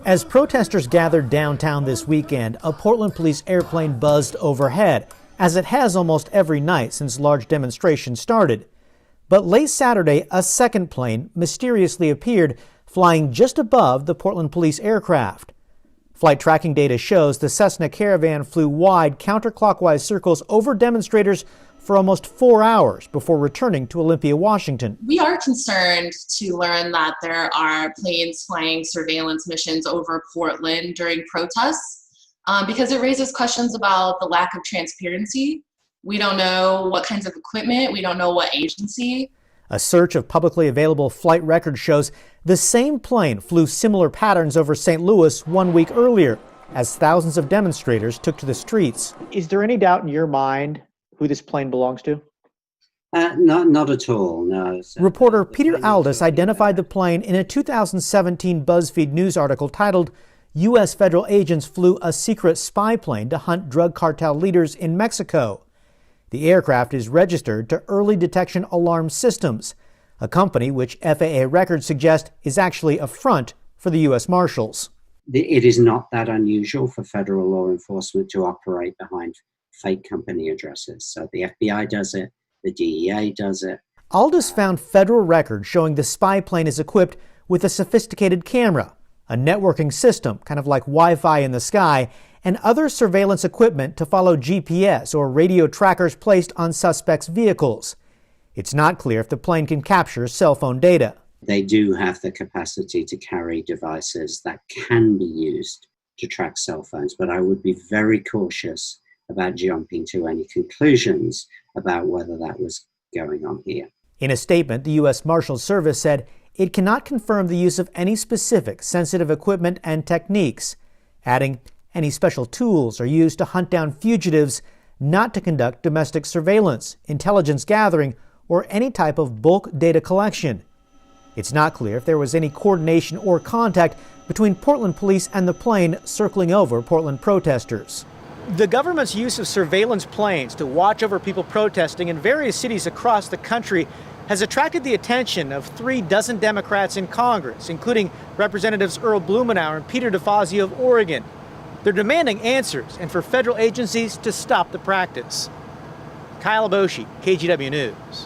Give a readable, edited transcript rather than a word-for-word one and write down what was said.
As protesters gathered downtown this weekend, a Portland police airplane buzzed overhead, as it has almost every night since large demonstrations started. But late Saturday, a second plane mysteriously appeared, flying just above the Portland police aircraft. Flight tracking data shows the Cessna Caravan flew wide, counterclockwise circles over demonstrators for almost 4 hours before returning to Olympia, Washington. We are concerned to learn that there are planes flying surveillance missions over Portland during protests because it raises questions about the lack of transparency. We don't know what kinds of equipment, we don't know what agency. A search of publicly available flight records shows the same plane flew similar patterns over St. Louis 1 week earlier as thousands of demonstrators took to the streets. Is there any doubt in your mind who this plane belongs to? Not at all, no. Reporter Peter Aldis identified the plane in a 2017 BuzzFeed News article titled, U.S. federal agents flew a secret spy plane to hunt drug cartel leaders in Mexico. The aircraft is registered to Early Detection Alarm Systems, a company which FAA records suggest is actually a front for the U.S. Marshals. It is not that unusual for federal law enforcement to operate behind fake company addresses. So the FBI does it, the DEA does it. Aldis found federal records showing the spy plane is equipped with a sophisticated camera, a networking system, kind of like Wi-Fi in the sky, and other surveillance equipment to follow GPS or radio trackers placed on suspects' vehicles. It's not clear if the plane can capture cell phone data. They do have the capacity to carry devices that can be used to track cell phones, but I would be very cautious about jumping to any conclusions about whether that was going on here. In a statement, the U.S. Marshals Service said it cannot confirm the use of any specific sensitive equipment and techniques, adding any special tools are used to hunt down fugitives, not to conduct domestic surveillance, intelligence gathering, or any type of bulk data collection. It's not clear if there was any coordination or contact between Portland police and the plane circling over Portland protesters. The government's use of surveillance planes to watch over people protesting in various cities across the country has attracted the attention of 36 Democrats in Congress, including Representatives Earl Blumenauer and Peter DeFazio of Oregon. They're demanding answers and for federal agencies to stop the practice. Kyle Aboshi, KGW News.